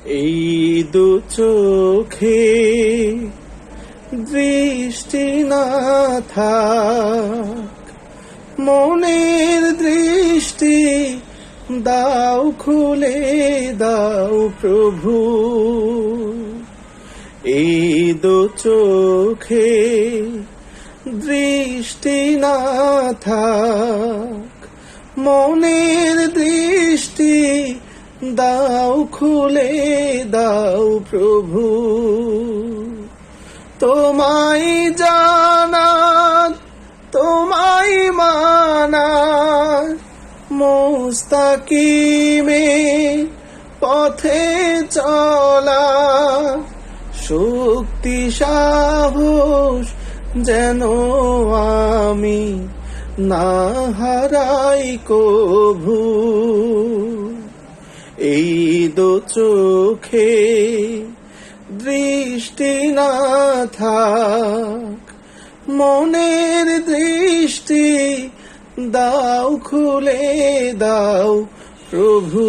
এই দু চোখে দৃষ্টি না থাক, মনের দৃষ্টি দাও খুলে দাও প্রভু। এই দু চোখে দৃষ্টি না থাক, মনের দৃষ্টি দাও খুলে দাও প্রভু। তোমায় জানার, তোমায় মানার মুস্তাকিমে পথে চলা, শক্তি সাহস যেন আমি না হারাই কভু। এই দু চোখে দৃষ্টি না থাক, মনের দৃষ্টি দাও খুলে দাও প্রভু।